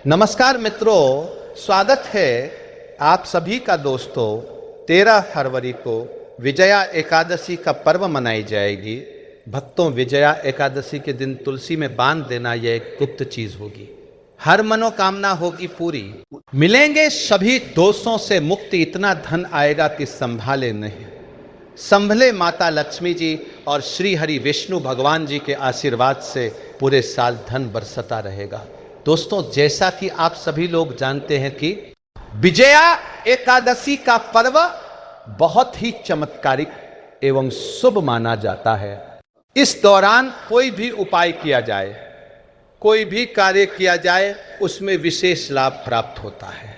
नमस्कार मित्रों, स्वागत है आप सभी का दोस्तों। 13 फरवरी को विजया एकादशी का पर्व मनाई जाएगी। भक्तों, विजया एकादशी के दिन तुलसी में बांध देना यह एक गुप्त चीज होगी। हर मनोकामना होगी पूरी, मिलेंगे सभी दोषों से मुक्ति, इतना धन आएगा कि संभाले नहीं। संभले माता लक्ष्मी जी और श्री हरि विष्णु भगवान जी के आशीर्वाद से पूरे साल धन बरसता रहेगा। दोस्तों, जैसा कि आप सभी लोग जानते हैं कि विजया एकादशी का पर्व बहुत ही चमत्कारिक एवं शुभ माना जाता है। इस दौरान कोई भी उपाय किया जाए, कोई भी कार्य किया जाए, उसमें विशेष लाभ प्राप्त होता है।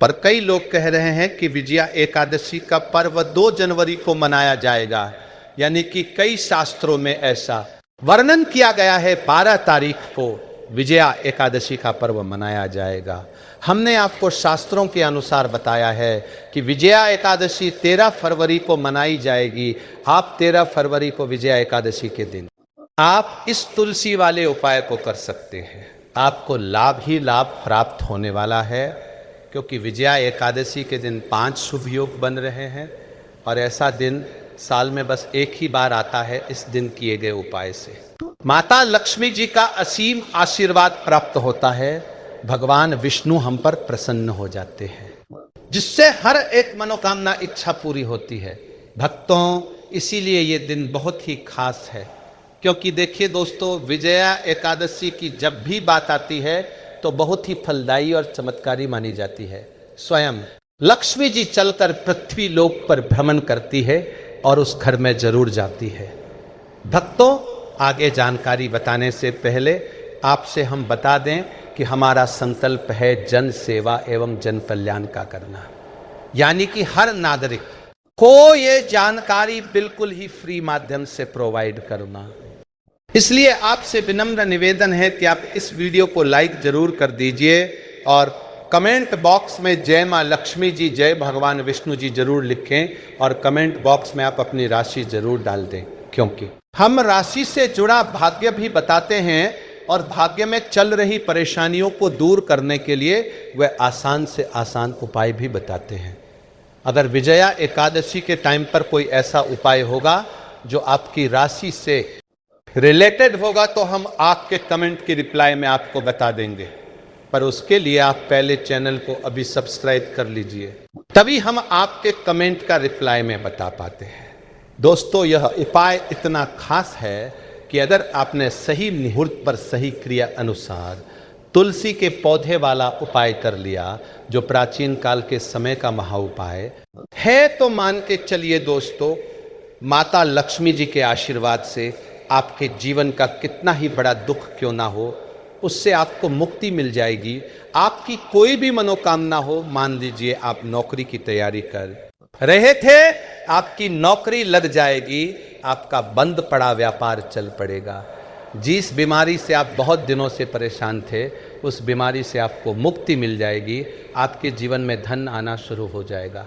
पर कई लोग कह रहे हैं कि विजया एकादशी का पर्व 2 जनवरी को मनाया जाएगा, यानी कि कई शास्त्रों में ऐसा वर्णन किया गया है 12 तारीख को विजया एकादशी का पर्व मनाया जाएगा। हमने आपको शास्त्रों के अनुसार बताया है कि विजया एकादशी 13 फरवरी को मनाई जाएगी। आप 13 फरवरी को विजया एकादशी के दिन आप इस तुलसी वाले उपाय को कर सकते हैं। आपको लाभ ही लाभ प्राप्त होने वाला है, क्योंकि विजया एकादशी के दिन 5 शुभ योग बन रहे हैं और ऐसा दिन साल में बस एक ही बार आता है। इस दिन किए गए उपाय से माता लक्ष्मी जी का असीम आशीर्वाद प्राप्त होता है। भगवान विष्णु हम पर प्रसन्न हो जाते हैं, जिससे हर एक मनोकामना इच्छा पूरी होती है। भक्तों, इसीलिए ये दिन बहुत ही खास है, क्योंकि देखिए दोस्तों, विजया एकादशी की जब भी बात आती है तो बहुत ही फलदायी और चमत्कारी मानी जाती है। स्वयं लक्ष्मी जी चलकर पृथ्वी लोक पर भ्रमण करती है और उस घर में जरूर जाती है। भक्तों, आगे जानकारी बताने से पहले आपसे हम बता दें कि हमारा संकल्प है जन सेवा एवं जन कल्याण का करना, यानी कि हर नागरिक को ये जानकारी बिल्कुल ही फ्री माध्यम से प्रोवाइड करना। इसलिए आपसे विनम्र निवेदन है कि आप इस वीडियो को लाइक जरूर कर दीजिए और कमेंट बॉक्स में जय मां लक्ष्मी जी, जय भगवान विष्णु जी जरूर लिखें और कमेंट बॉक्स में आप अपनी राशि जरूर डाल दें, क्योंकि हम राशि से जुड़ा भाग्य भी बताते हैं और भाग्य में चल रही परेशानियों को दूर करने के लिए वह आसान से आसान उपाय भी बताते हैं। अगर विजया एकादशी के टाइम पर कोई ऐसा उपाय होगा जो आपकी राशि से रिलेटेड होगा तो हम आपके कमेंट की रिप्लाई में आपको बता देंगे। पर उसके लिए आप पहले चैनल को अभी सब्सक्राइब कर लीजिए, तभी हम आपके कमेंट का रिप्लाई में बता पाते हैं। दोस्तों, यह उपाय इतना खास है कि अगर आपने सही मुहूर्त पर सही क्रिया अनुसार तुलसी के पौधे वाला उपाय कर लिया, जो प्राचीन काल के समय का महा उपाय है, तो मान के चलिए दोस्तों, माता लक्ष्मी जी के आशीर्वाद से आपके जीवन का कितना ही बड़ा दुख क्यों ना हो, उससे आपको मुक्ति मिल जाएगी। आपकी कोई भी मनोकामना हो, मान लीजिए आप नौकरी की तैयारी कर रहे थे, आपकी नौकरी लग जाएगी, आपका बंद पड़ा व्यापार चल पड़ेगा। जिस बीमारी से आप बहुत दिनों से परेशान थे, उस बीमारी से आपको मुक्ति मिल जाएगी। आपके जीवन में धन आना शुरू हो जाएगा।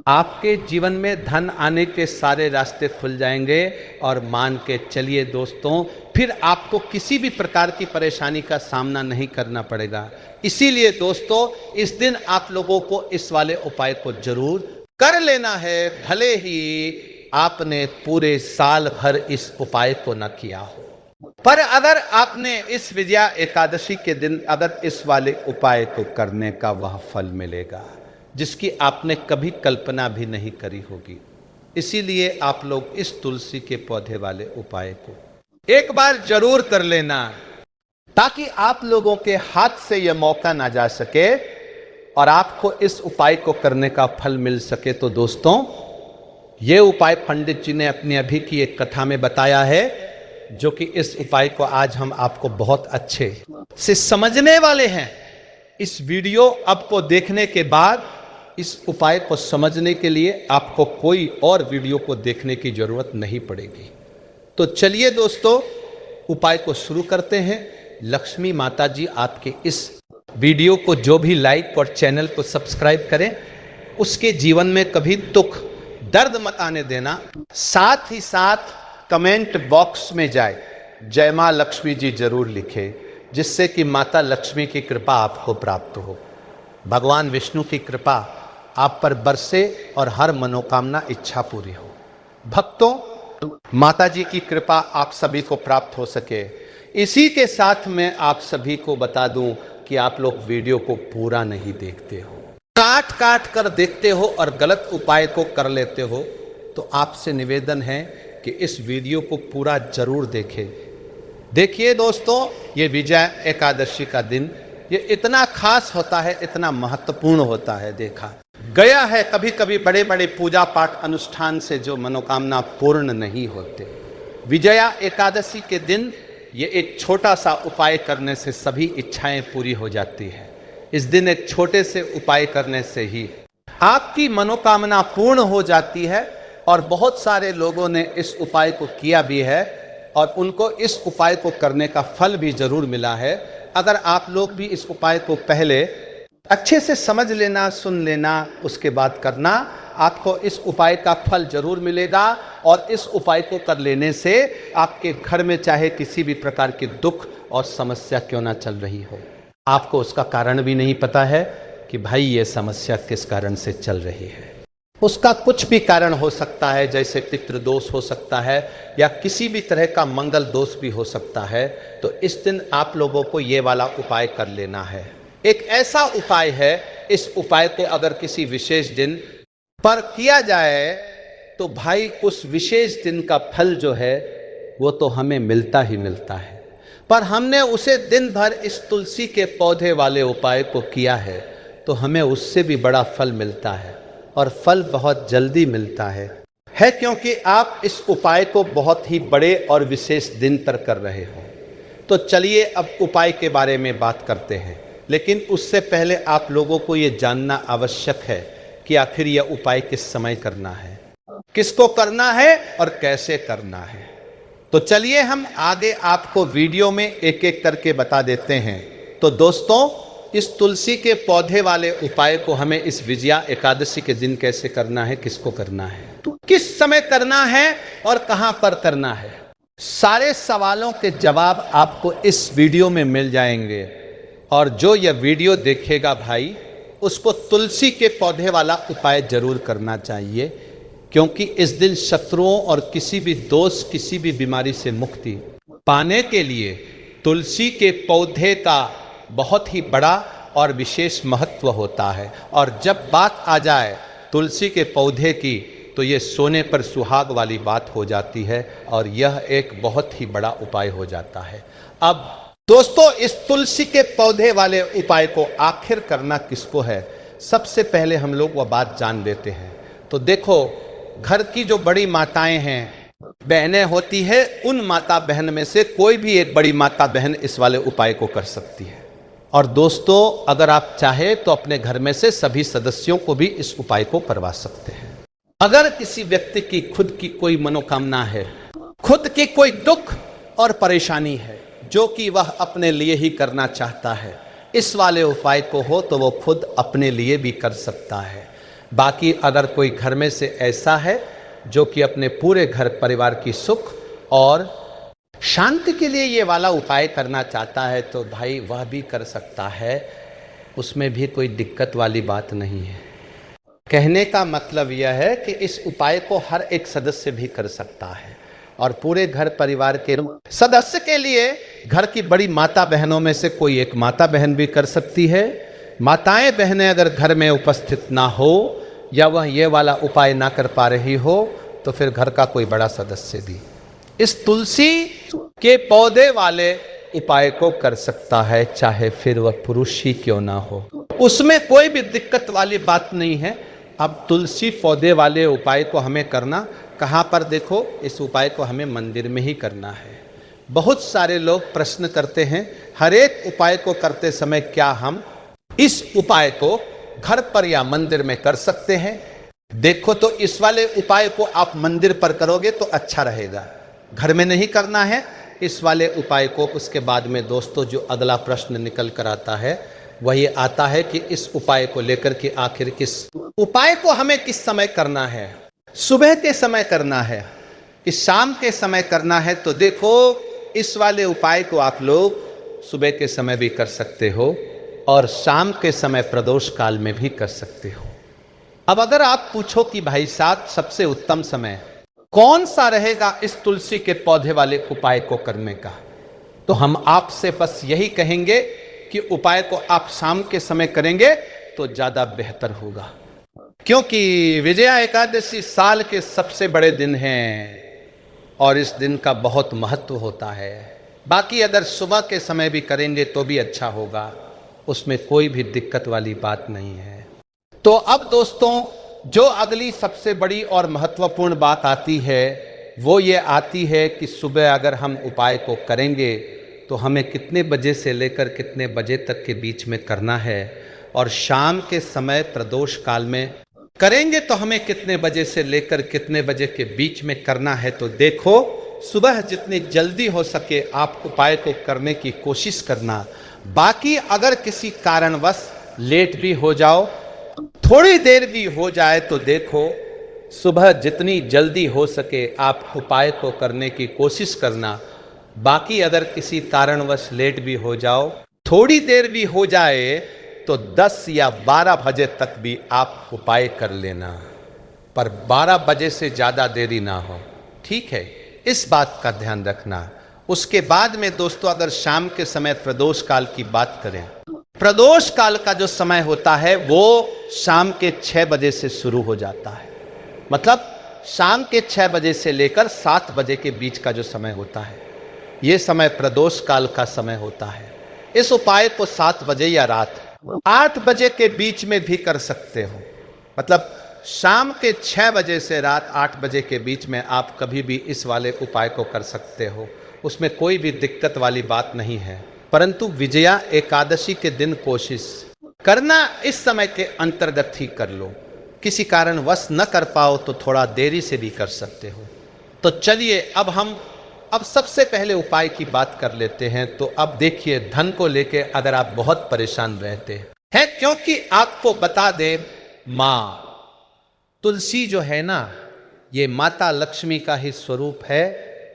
आपके जीवन में धन आने के सारे रास्ते खुल जाएंगे और मान के चलिए दोस्तों, फिर आपको किसी भी प्रकार की परेशानी का सामना नहीं करना पड़ेगा। इसीलिए दोस्तों, इस दिन आप लोगों को इस वाले उपाय को जरूर कर लेना है, भले ही आपने पूरे साल भर इस उपाय को न किया हो। पर अगर आपने इस विजया एकादशी के दिन अगर इस वाले उपाय को करने का वह फल मिलेगा जिसकी आपने कभी कल्पना भी नहीं करी होगी। इसीलिए आप लोग इस तुलसी के पौधे वाले उपाय को एक बार जरूर कर लेना, ताकि आप लोगों के हाथ से यह मौका ना जा सके और आपको इस उपाय को करने का फल मिल सके। तो दोस्तों, ये उपाय पंडित जी ने अपनी अभी की एक कथा में बताया है, जो कि इस उपाय को आज हम आपको बहुत अच्छे से समझने वाले हैं। इस वीडियो आपको देखने के बाद इस उपाय को समझने के लिए आपको कोई और वीडियो को देखने की जरूरत नहीं पड़ेगी। तो चलिए दोस्तों, उपाय को शुरू करते हैं। लक्ष्मी माता जी आपके इस वीडियो को जो भी लाइक और चैनल को सब्सक्राइब करें, उसके जीवन में कभी दुख दर्द मत आने देना। साथ ही साथ कमेंट बॉक्स में जाए जय मां लक्ष्मी जी जरूर लिखे, जिससे कि माता लक्ष्मी की कृपा आपको प्राप्त हो, भगवान विष्णु की कृपा आप पर बरसे और हर मनोकामना इच्छा पूरी हो। भक्तों, माता जी की कृपा आप सभी को प्राप्त हो सके, इसी के साथ मैं आप सभी को बता दूं कि आप लोग वीडियो को पूरा नहीं देखते हो, काट काट कर देखते हो और गलत उपाय को कर लेते हो। तो आपसे निवेदन है कि इस वीडियो को पूरा जरूर देखें। देखिए दोस्तों, ये विजया एकादशी का दिन ये इतना खास होता है, इतना महत्वपूर्ण होता है। देखा गया है कभी कभी बड़े बड़े पूजा पाठ अनुष्ठान से जो मनोकामना पूर्ण नहीं होते, विजया एकादशी के दिन ये एक छोटा सा उपाय करने से सभी इच्छाएं पूरी हो जाती है। इस दिन एक छोटे से उपाय करने से ही आपकी मनोकामना पूर्ण हो जाती है। और बहुत सारे लोगों ने इस उपाय को किया भी है और उनको इस उपाय को करने का फल भी जरूर मिला है। अगर आप लोग भी इस उपाय को पहले अच्छे से समझ लेना, सुन लेना, उसके बाद करना, आपको इस उपाय का फल जरूर मिलेगा। और इस उपाय को कर लेने से आपके घर में चाहे किसी भी प्रकार की दुख और समस्या क्यों ना चल रही हो, आपको उसका कारण भी नहीं पता है कि भाई ये समस्या किस कारण से चल रही है। उसका कुछ भी कारण हो सकता है, जैसे पितृदोष हो सकता है या किसी भी तरह का मंगल दोष भी हो सकता है। तो इस दिन आप लोगों को ये वाला उपाय कर लेना है। एक ऐसा उपाय है, इस उपाय को अगर किसी विशेष दिन पर किया जाए तो भाई उस विशेष दिन का फल जो है वो तो हमें मिलता ही मिलता है। पर हमने उसे दिन भर इस तुलसी के पौधे वाले उपाय को किया है तो हमें उससे भी बड़ा फल मिलता है और फल बहुत जल्दी मिलता है क्योंकि आप इस उपाय को बहुत ही बड़े और विशेष दिन पर कर रहे हो। तो चलिए अब उपाय के बारे में बात करते हैं, लेकिन उससे पहले आप लोगों को ये जानना आवश्यक है कि आखिर यह उपाय किस समय करना है, किसको करना है और कैसे करना है। तो चलिए हम आगे आपको वीडियो में एक एक करके बता देते हैं। तो दोस्तों, इस तुलसी के पौधे वाले उपाय को हमें इस विजया एकादशी के दिन कैसे करना है, किसको करना है, तो किस समय करना है और कहां पर करना है, सारे सवालों के जवाब आपको इस वीडियो में मिल जाएंगे। और जो यह वीडियो देखेगा भाई, उसको तुलसी के पौधे वाला उपाय जरूर करना चाहिए, क्योंकि इस दिन शत्रुओं और किसी भी दोष, किसी भी बीमारी से मुक्ति पाने के लिए तुलसी के पौधे का बहुत ही बड़ा और विशेष महत्व होता है। और जब बात आ जाए तुलसी के पौधे की तो ये सोने पर सुहाग वाली बात हो जाती है और यह एक बहुत ही बड़ा उपाय हो जाता है। अब दोस्तों, इस तुलसी के पौधे वाले उपाय को आखिर करना किसको है, सबसे पहले हम लोग वह बात जान लेते हैं। तो देखो, घर की जो बड़ी माताएं हैं, बहनें होती है, उन माता बहन में से कोई भी एक बड़ी माता बहन इस वाले उपाय को कर सकती है। और दोस्तों, अगर आप चाहे तो अपने घर में से सभी सदस्यों को भी इस उपाय को करवा सकते हैं। अगर किसी व्यक्ति की खुद की कोई मनोकामना है, खुद की कोई दुख और परेशानी है जो कि वह अपने लिए ही करना चाहता है, इस वाले उपाय को हो तो वो खुद अपने लिए भी कर सकता है। बाकी अगर कोई घर में से ऐसा है जो कि अपने पूरे घर परिवार की सुख और शांति के लिए ये वाला उपाय करना चाहता है तो भाई वह भी कर सकता है, उसमें भी कोई दिक्कत वाली बात नहीं है। कहने का मतलब यह है कि इस उपाय को हर एक सदस्य भी कर सकता है और पूरे घर परिवार के सदस्य के लिए घर की बड़ी माता बहनों में से कोई एक माता बहन भी कर सकती है। माताएं बहनें अगर घर में उपस्थित ना हो या वह ये वाला उपाय ना कर पा रही हो तो फिर घर का कोई बड़ा सदस्य भी इस तुलसी के पौधे वाले उपाय को कर सकता है, चाहे फिर वह पुरुष ही क्यों ना हो, उसमें कोई भी दिक्कत वाली बात नहीं है। अब तुलसी पौधे वाले उपाय को हमें करना कहाँ पर, देखो इस उपाय को हमें मंदिर में ही करना है। बहुत सारे लोग प्रश्न करते हैं, हर एक उपाय को करते समय क्या हम इस उपाय को घर पर या मंदिर में कर सकते हैं? देखो, तो इस वाले उपाय को आप मंदिर पर करोगे तो अच्छा रहेगा, घर में नहीं करना है इस वाले उपाय को। उसके बाद में दोस्तों जो अगला प्रश्न निकल कर आता है वह ये आता है कि इस उपाय को लेकर के आखिर किस उपाय को हमें किस समय करना है, सुबह के समय करना है कि शाम के समय करना है? तो देखो, इस वाले उपाय को आप लोग सुबह के समय भी कर सकते हो और शाम के समय प्रदोष काल में भी कर सकते हो। अब अगर आप पूछो कि भाई साहब सबसे उत्तम समय कौन सा रहेगा इस तुलसी के पौधे वाले उपाय को करने का, तो हम आपसे बस यही कहेंगे कि उपाय को आप शाम के समय करेंगे तो ज्यादा बेहतर होगा, क्योंकि विजया एकादशी साल के सबसे बड़े दिन हैं और इस दिन का बहुत महत्व होता है। बाकी अगर सुबह के समय भी करेंगे तो भी अच्छा होगा, उसमें कोई भी दिक्कत वाली बात नहीं है। तो अब दोस्तों, जो अगली सबसे बड़ी और महत्वपूर्ण बात आती है वो ये आती है कि सुबह अगर हम उपाय को करेंगे तो हमें कितने बजे से लेकर कितने बजे तक के बीच में करना है, और शाम के समय प्रदोष काल में करेंगे तो हमें कितने बजे से लेकर कितने बजे के बीच में करना है। तो देखो, सुबह जितनी जल्दी हो सके आप उपाय को करने की कोशिश करना। बाकी अगर किसी कारणवश लेट भी हो जाओ, थोड़ी देर भी हो जाए, तो देखो सुबह जितनी जल्दी हो सके आप उपाय को करने की कोशिश करना। बाकी अगर किसी कारणवश लेट भी हो जाओ, थोड़ी देर भी हो जाए, तो 10 या 12 बजे तक भी आप उपाय कर लेना, पर 12 बजे से ज़्यादा देरी ना हो, ठीक है? इस बात का ध्यान रखना। उसके बाद में दोस्तों, अगर शाम के समय प्रदोष काल की बात करें, प्रदोष काल का जो समय होता है वो शाम के 6 बजे से शुरू हो जाता है। मतलब शाम के 6 बजे से लेकर 7 बजे के बीच का जो समय होता है, ये समय प्रदोष काल का समय होता है। इस उपाय को 7 बजे या रात 8 बजे के बीच में भी कर सकते हो। मतलब शाम के 6 बजे से रात 8 बजे के बीच में आप कभी भी इस वाले उपाय को कर सकते हो, उसमें कोई भी दिक्कत वाली बात नहीं है। परंतु विजया एकादशी के दिन कोशिश करना इस समय के अंतर्गत ही कर लो। किसी कारणवश न कर पाओ तो थोड़ा देरी से भी कर सकते हो। तो चलिए अब सबसे पहले उपाय की बात कर लेते हैं। तो अब देखिए, धन को लेके अगर आप बहुत परेशान रहते हैं, क्योंकि आपको बता दे, माँ तुलसी जो है ना, ये माता लक्ष्मी का ही स्वरूप है।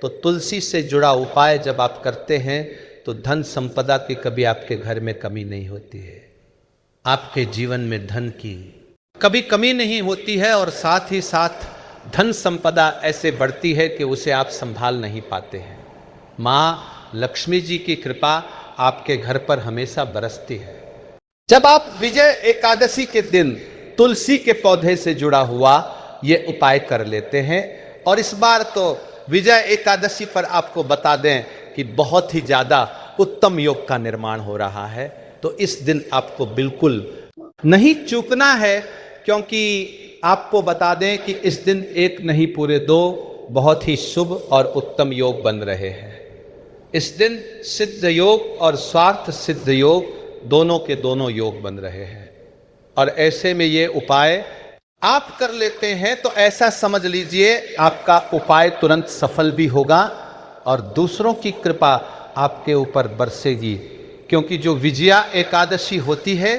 तो तुलसी से जुड़ा उपाय जब आप करते हैं तो धन संपदा की कभी आपके घर में कमी नहीं होती है, आपके जीवन में धन की कभी कमी नहीं होती है, और साथ ही साथ धन संपदा ऐसे बढ़ती है कि उसे आप संभाल नहीं पाते हैं। माँ लक्ष्मी जी की कृपा आपके घर पर हमेशा बरसती है। जब आप विजय एकादशी के दिन तुलसी के पौधे से जुड़ा हुआ ये उपाय कर लेते हैं, और इस बार तो विजय एकादशी पर आपको बता दें कि बहुत ही ज़्यादा उत्तम योग का निर्माण हो रहा है। तो इस दिन आपको बिल्कुल नहीं चूकना है, क्योंकि आपको बता दें कि इस दिन एक नहीं पूरे 2 बहुत ही शुभ और उत्तम योग बन रहे हैं। इस दिन सिद्ध योग और स्वार्थ सिद्ध योग दोनों के दोनों योग बन रहे हैं, और ऐसे में ये उपाय आप कर लेते हैं तो ऐसा समझ लीजिए आपका उपाय तुरंत सफल भी होगा और दूसरों की कृपा आपके ऊपर बरसेगी। क्योंकि जो विजया एकादशी होती है,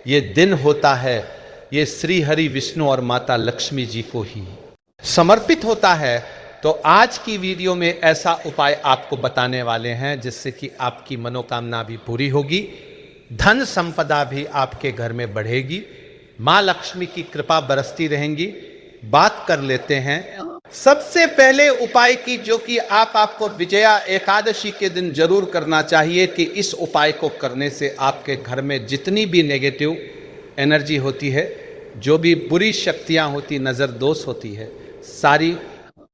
ये दिन होता है, ये श्री हरि विष्णु और माता लक्ष्मी जी को ही समर्पित होता है। तो आज की वीडियो में ऐसा उपाय आपको बताने वाले हैं जिससे कि आपकी मनोकामना भी पूरी होगी, धन संपदा भी आपके घर में बढ़ेगी, माँ लक्ष्मी की कृपा बरसती रहेंगी। बात कर लेते हैं सबसे पहले उपाय की, जो कि आपको विजया एकादशी के दिन जरूर करना चाहिए। कि इस उपाय को करने से आपके घर में जितनी भी नेगेटिव एनर्जी होती है, जो भी बुरी शक्तियां होती, नज़र दोष होती है, सारी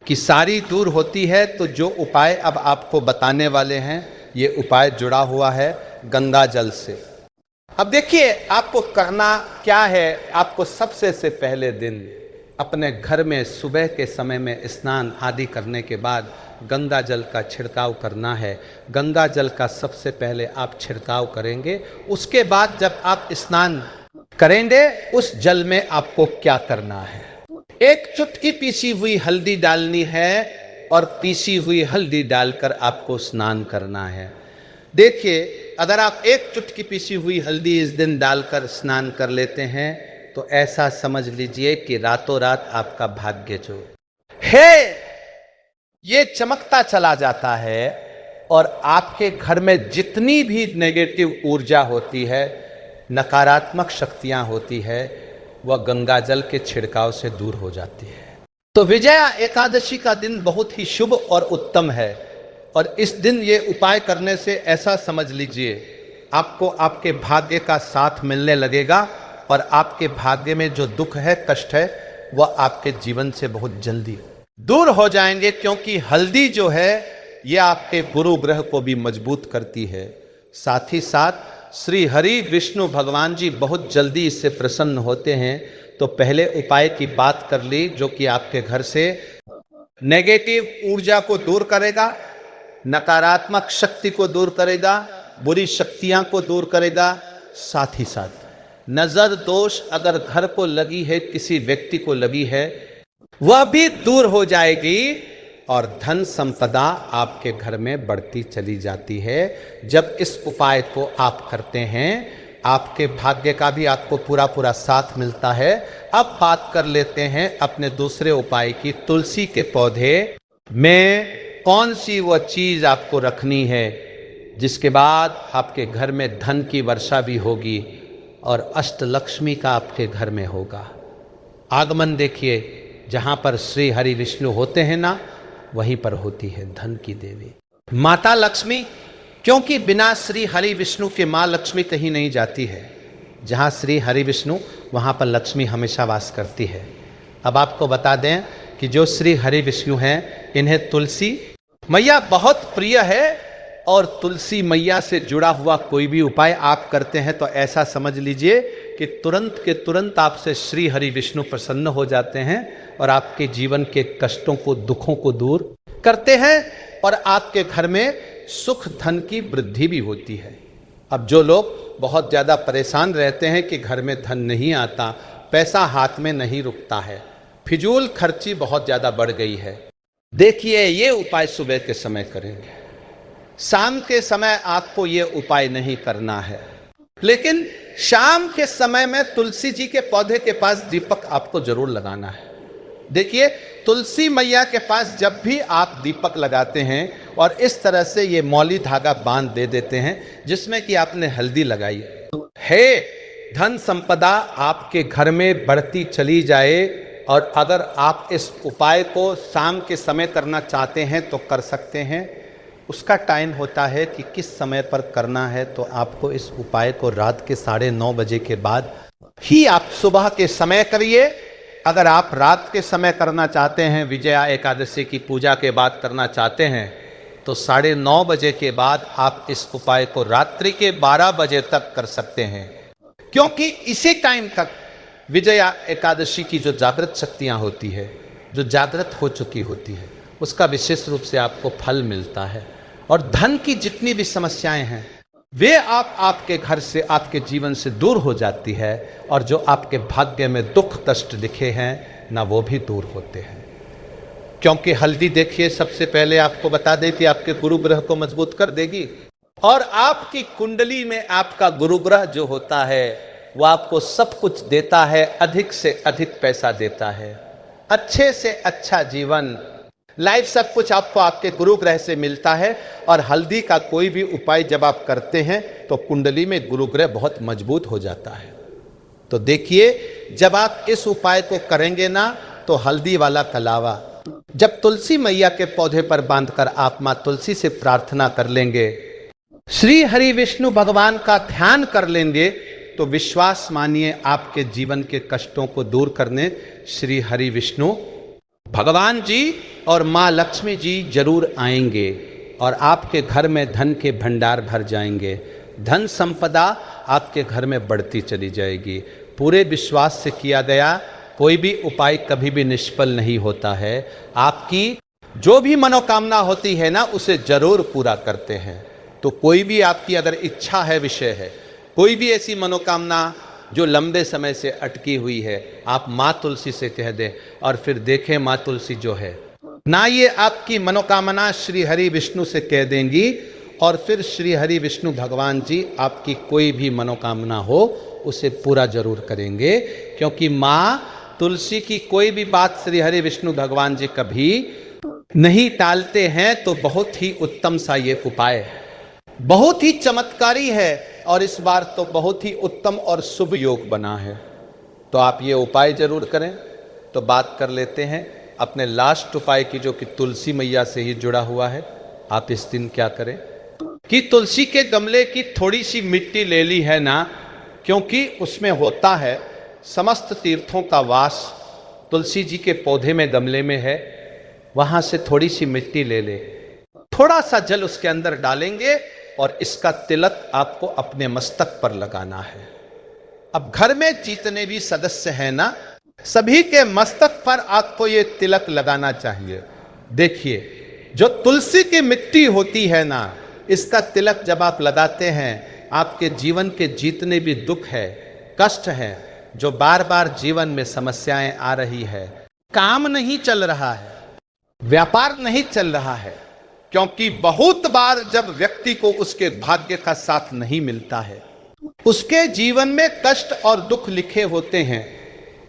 की सारी दूर होती है। तो जो उपाय अब आपको बताने वाले हैं, ये उपाय जुड़ा हुआ है गंगा जल से। अब देखिए आपको करना क्या है। आपको सबसे से पहले दिन अपने घर में सुबह के समय में स्नान आदि करने के बाद गंगा जल का छिड़काव करना है। गंगा जल का सबसे पहले आप छिड़काव करेंगे। उसके बाद जब आप स्नान करेंगे, उस जल में आपको क्या करना है, 1 चुटकी पीसी हुई हल्दी डालनी है और पीसी हुई हल्दी डालकर आपको स्नान करना है। देखिए अगर आप 1 चुटकी पीसी हुई हल्दी इस दिन डालकर स्नान कर लेते हैं तो ऐसा समझ लीजिए कि रातों रात आपका भाग्य जो है ये चमकता चला जाता है। और आपके घर में जितनी भी नेगेटिव ऊर्जा होती है, नकारात्मक शक्तियां होती है, वह गंगा जल के छिड़काव से दूर हो जाती है। तो विजया एकादशी का दिन बहुत ही शुभ और उत्तम है, और इस दिन ये उपाय करने से ऐसा समझ लीजिए आपको आपके भाग्य का साथ मिलने लगेगा, और आपके भाग्य में जो दुख है, कष्ट है, वह आपके जीवन से बहुत जल्दी दूर हो जाएंगे। क्योंकि हल्दी जो है ये आपके गुरु ग्रह को भी मजबूत करती है। साथ ही साथ श्री हरि विष्णु भगवान जी बहुत जल्दी इससे प्रसन्न होते हैं। तो पहले उपाय की बात कर ली, जो कि आपके घर से नेगेटिव ऊर्जा को दूर करेगा, नकारात्मक शक्ति को दूर करेगा, बुरी शक्तियां को दूर करेगा। साथ ही साथ नजर दोष अगर घर को लगी है, किसी व्यक्ति को लगी है, वह भी दूर हो जाएगी, और धन संपदा आपके घर में बढ़ती चली जाती है। जब इस उपाय को आप करते हैं, आपके भाग्य का भी आपको पूरा पूरा साथ मिलता है। अब बात कर लेते हैं अपने दूसरे उपाय की। तुलसी के पौधे में कौन सी वह चीज आपको रखनी है जिसके बाद आपके घर में धन की वर्षा भी होगी और अष्टलक्ष्मी का आपके घर में होगा। आगमन देखिए, जहां पर श्री हरि विष्णु होते हैं ना, वहीं पर होती है धन की देवी माता लक्ष्मी। क्योंकि बिना श्री हरि विष्णु के माँ लक्ष्मी कहीं नहीं जाती है। जहाँ श्री हरि विष्णु, वहाँ पर लक्ष्मी हमेशा वास करती है। अब आपको बता दें कि जो श्री हरि विष्णु हैं, इन्हें तुलसी मैया बहुत प्रिय है, और तुलसी मैया से जुड़ा हुआ कोई भी उपाय आप करते हैं तो ऐसा समझ लीजिए कि तुरंत के तुरंत आपसे श्री हरि विष्णु प्रसन्न हो जाते हैं, और आपके जीवन के कष्टों को, दुखों को दूर करते हैं, और आपके घर में सुख धन की वृद्धि भी होती है। अब जो लोग बहुत ज़्यादा परेशान रहते हैं कि घर में धन नहीं आता, पैसा हाथ में नहीं रुकता है, फिजूल खर्ची बहुत ज़्यादा बढ़ गई है, देखिए ये उपाय सुबह के समय करेंगे। शाम के समय आपको ये उपाय नहीं करना है, लेकिन शाम के समय में तुलसी जी के पौधे के पास दीपक आपको जरूर लगाना है। देखिए, तुलसी मैया के पास जब भी आप दीपक लगाते हैं और इस तरह से ये मौली धागा बांध दे देते हैं जिसमें कि आपने हल्दी लगाई है, धन संपदा आपके घर में बढ़ती चली जाए। और अगर आप इस उपाय को शाम के समय करना चाहते हैं तो कर सकते हैं। उसका टाइम होता है कि किस समय पर करना है, तो आपको इस उपाय को रात के 9:30 बजे के बाद ही आप सुबह के समय करिए। अगर आप रात के समय करना चाहते हैं, विजया एकादशी की पूजा के बाद करना चाहते हैं, तो 9:30 बजे के बाद आप इस उपाय को रात्रि के 12 बजे तक कर सकते हैं। क्योंकि इसी टाइम तक विजया एकादशी की जो जागृत शक्तियाँ होती है, जो जागृत हो चुकी होती है, उसका विशेष रूप से आपको फल मिलता है। और धन की जितनी भी समस्याएं हैं, वे आपके घर से, आपके जीवन से दूर हो जाती है, और जो आपके भाग्य में दुख कष्ट लिखे हैं ना, वो भी दूर होते हैं। क्योंकि हल्दी देखिए, सबसे पहले आपको बता दें कि आपके गुरु ग्रह को मजबूत कर देगी, और आपकी कुंडली में आपका गुरु ग्रह जो होता है वो आपको सब कुछ देता है, अधिक से अधिक पैसा देता है, अच्छे से अच्छा जीवन, लाइफ, सब कुछ आपको आपके गुरु ग्रह से मिलता है। और हल्दी का कोई भी उपाय जब आप करते हैं तो कुंडली में गुरु ग्रह बहुत मजबूत हो जाता है। तो देखिए, जब आप इस उपाय को करेंगे ना, तो हल्दी वाला कलावा जब तुलसी मैया के पौधे पर बांधकर आप माँ तुलसी से प्रार्थना कर लेंगे, श्री हरि विष्णु भगवान का ध्यान कर लेंगे, तो विश्वास मानिए आपके जीवन के कष्टों को दूर करने श्री हरि विष्णु भगवान जी और माँ लक्ष्मी जी जरूर आएंगे, और आपके घर में धन के भंडार भर जाएंगे। धन संपदा आपके घर में बढ़ती चली जाएगी। पूरे विश्वास से किया गया कोई भी उपाय कभी भी निष्फल नहीं होता है। आपकी जो भी मनोकामना होती है ना, उसे जरूर पूरा करते हैं। तो कोई भी आपकी अगर इच्छा है, विषय है, कोई भी ऐसी मनोकामना जो लंबे समय से अटकी हुई है, आप माँ तुलसी से कह दें, और फिर देखें माँ तुलसी जो है ना, ये आपकी मनोकामना श्री हरि विष्णु से कह देंगी, और फिर श्री हरि विष्णु भगवान जी आपकी कोई भी मनोकामना हो उसे पूरा जरूर करेंगे। क्योंकि माँ तुलसी की कोई भी बात श्री हरि विष्णु भगवान जी कभी नहीं टालते हैं तो बहुत ही उत्तम सा ये उपाय है, बहुत ही चमत्कारी है और इस बार तो बहुत ही उत्तम और शुभ योग बना है। तो आप ये उपाय जरूर करें। तो बात कर लेते हैं अपने लास्ट उपाय की, जो कि तुलसी मैया से ही जुड़ा हुआ है। आप इस दिन क्या करें कि तुलसी के गमले की थोड़ी सी मिट्टी ले ली है ना, क्योंकि उसमें होता है समस्त तीर्थों का वास तुलसी जी के पौधे में, गमले में है। वहां से थोड़ी सी मिट्टी ले ले, थोड़ा सा जल उसके अंदर डालेंगे और इसका तिलक आपको अपने मस्तक पर लगाना है। अब घर में जितने भी सदस्य हैं ना, सभी के मस्तक पर आपको ये तिलक लगाना चाहिए। देखिए, जो तुलसी की मिट्टी होती है ना, इसका तिलक जब आप लगाते हैं, आपके जीवन के जितने भी दुख है, कष्ट है, जो बार बार जीवन में समस्याएं आ रही है, काम नहीं चल रहा है, व्यापार नहीं चल रहा है, क्योंकि बहुत बार जब व्यक्ति को उसके भाग्य का साथ नहीं मिलता है, उसके जीवन में कष्ट और दुख लिखे होते हैं,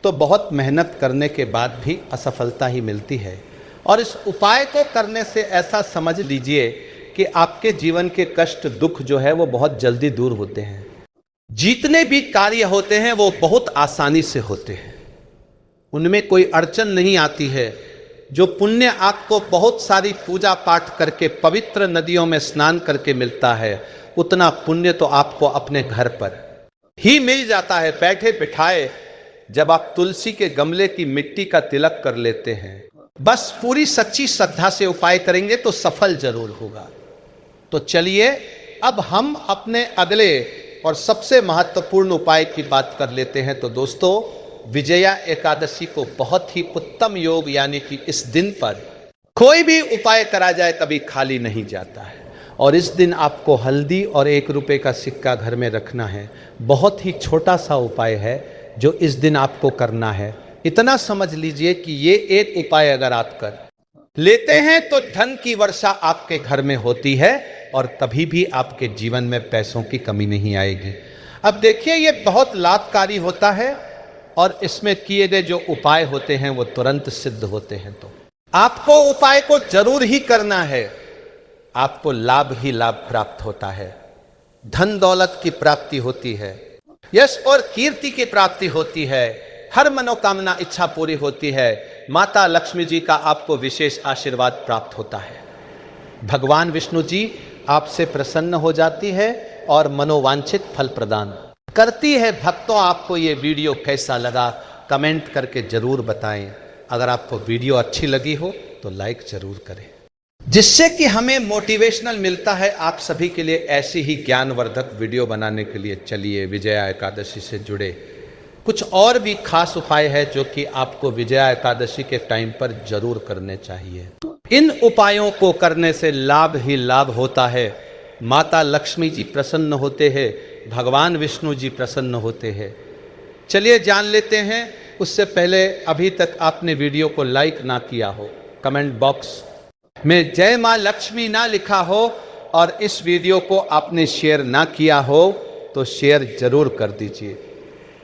तो बहुत मेहनत करने के बाद भी असफलता ही मिलती है। और इस उपाय को करने से ऐसा समझ लीजिए कि आपके जीवन के कष्ट दुख जो है वो बहुत जल्दी दूर होते हैं। जितने भी कार्य होते हैं वो बहुत आसानी से होते हैं, उनमें कोई अड़चन नहीं आती है। जो पुण्य आपको बहुत सारी पूजा पाठ करके पवित्र नदियों में स्नान करके मिलता है, उतना पुण्य तो आपको अपने घर पर ही मिल जाता है, बैठे बिठाए। जब आप तुलसी के गमले की मिट्टी का तिलक कर लेते हैं, बस पूरी सच्ची श्रद्धा से उपाय करेंगे तो सफल जरूर होगा। तो चलिए अब हम अपने अगले और सबसे महत्वपूर्ण उपाय की बात कर लेते हैं। तो दोस्तों, विजया एकादशी को बहुत ही उत्तम योग, यानी कि इस दिन पर कोई भी उपाय करा जाए कभी खाली नहीं जाता है। और इस दिन आपको हल्दी और 1 रुपये का सिक्का घर में रखना है। बहुत ही छोटा सा उपाय है जो इस दिन आपको करना है। इतना समझ लीजिए कि ये एक उपाय अगर आप कर लेते हैं तो धन की वर्षा आपके घर में होती है और कभी भी आपके जीवन में पैसों की कमी नहीं आएगी। अब देखिए, ये बहुत लाभकारी होता है और इसमें किए गए जो उपाय होते हैं वो तुरंत सिद्ध होते हैं। तो आपको उपाय को जरूर ही करना है, आपको लाभ ही लाभ प्राप्त होता है, धन दौलत की प्राप्ति होती है, यश और कीर्ति की प्राप्ति होती है, हर मनोकामना इच्छा पूरी होती है, माता लक्ष्मी जी का आपको विशेष आशीर्वाद प्राप्त होता है, भगवान विष्णु जी आपसे प्रसन्न हो जाती है और मनोवांछित फल प्रदान करती है। भक्तों, आपको ये वीडियो कैसा लगा कमेंट करके जरूर बताएं। अगर आपको वीडियो अच्छी लगी हो तो लाइक जरूर करें, जिससे कि हमें मोटिवेशनल मिलता है आप सभी के लिए ऐसी ही ज्ञानवर्धक वीडियो बनाने के लिए। चलिए, विजया एकादशी से जुड़े कुछ और भी खास उपाय है जो कि आपको विजया एकादशी के टाइम पर जरूर करने चाहिए। इन उपायों को करने से लाभ ही लाभ होता है। माता लक्ष्मी जी प्रसन्न होते हैं, भगवान विष्णु जी प्रसन्न होते हैं। चलिए जान लेते हैं। उससे पहले अभी तक आपने वीडियो को लाइक ना किया हो, कमेंट बॉक्स में जय मां लक्ष्मी ना लिखा हो और इस वीडियो को आपने शेयर ना किया हो तो शेयर जरूर कर दीजिए।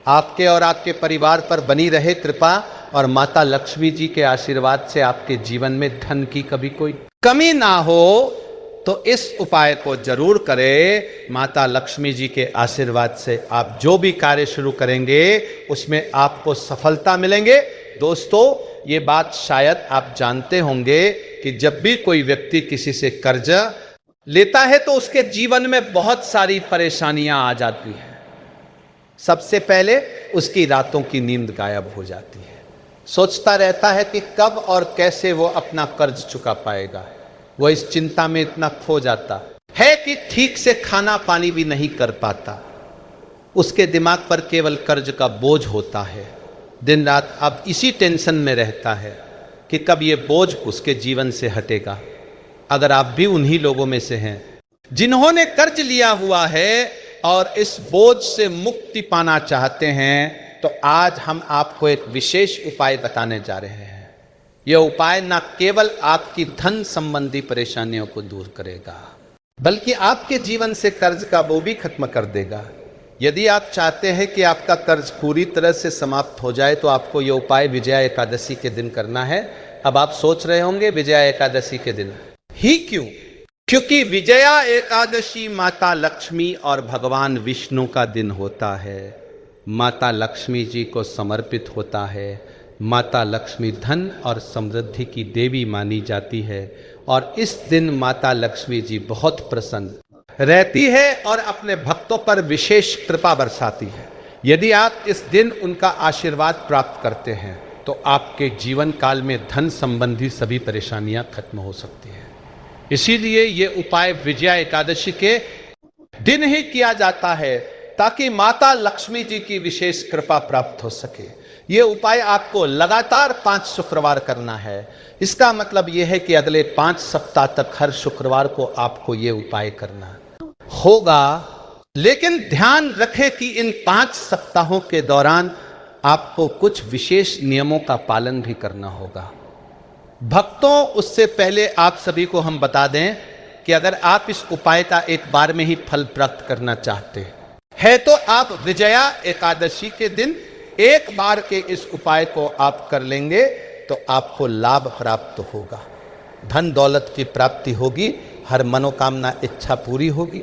आपके और आपके परिवार पर बनी रहे कृपा और माता लक्ष्मी जी के आशीर्वाद से आपके जीवन में धन की कभी कोई कमी ना हो। तो इस उपाय को जरूर करें। माता लक्ष्मी जी के आशीर्वाद से आप जो भी कार्य शुरू करेंगे उसमें आपको सफलता मिलेंगे। दोस्तों, ये बात शायद आप जानते होंगे कि जब भी कोई व्यक्ति किसी से कर्ज लेता है तो उसके जीवन में बहुत सारी परेशानियां आ जाती हैं। सबसे पहले उसकी रातों की नींद गायब हो जाती है, सोचता रहता है कि कब और कैसे वो अपना कर्ज चुका पाएगा। वो इस चिंता में इतना खो जाता है कि ठीक से खाना पानी भी नहीं कर पाता। उसके दिमाग पर केवल कर्ज का बोझ होता है। दिन रात अब इसी टेंशन में रहता है कि कब ये बोझ उसके जीवन से हटेगा। अगर आप भी उन्हीं लोगों में से हैं जिन्होंने कर्ज लिया हुआ है और इस बोझ से मुक्ति पाना चाहते हैं, तो आज हम आपको एक विशेष उपाय बताने जा रहे हैं। यह उपाय न केवल आपकी धन संबंधी परेशानियों को दूर करेगा, बल्कि आपके जीवन से कर्ज का बोझ भी खत्म कर देगा। यदि आप चाहते हैं कि आपका कर्ज पूरी तरह से समाप्त हो जाए तो आपको यह उपाय विजया एकादशी के दिन करना है। अब आप सोच रहे होंगे विजया एकादशी के दिन ही क्यों? क्योंकि विजया एकादशी माता लक्ष्मी और भगवान विष्णु का दिन होता है। माता लक्ष्मी जी को समर्पित होता है। माता लक्ष्मी धन और समृद्धि की देवी मानी जाती है और इस दिन माता लक्ष्मी जी बहुत प्रसन्न रहती है और अपने भक्तों पर विशेष कृपा बरसाती है। यदि आप इस दिन उनका आशीर्वाद प्राप्त करते हैं तो आपके जीवन काल में धन संबंधी सभी परेशानियां खत्म हो सकती हैं। इसीलिए ये उपाय विजया एकादशी के दिन ही किया जाता है ताकि माता लक्ष्मी जी की विशेष कृपा प्राप्त हो सके। ये उपाय आपको लगातार 5 शुक्रवार करना है। इसका मतलब यह है कि अगले 5 सप्ताह तक हर शुक्रवार को आपको ये उपाय करना होगा। लेकिन ध्यान रखें कि इन 5 सप्ताहों के दौरान आपको कुछ विशेष नियमों का पालन भी करना होगा। भक्तों, उससे पहले आप सभी को हम बता दें कि अगर आप इस उपाय का एक बार में ही फल प्राप्त करना चाहते हैं तो आप विजया एकादशी के दिन एक बार के इस उपाय को आप कर लेंगे तो आपको लाभ प्राप्त होगा, धन दौलत की प्राप्ति होगी, हर मनोकामना इच्छा पूरी होगी।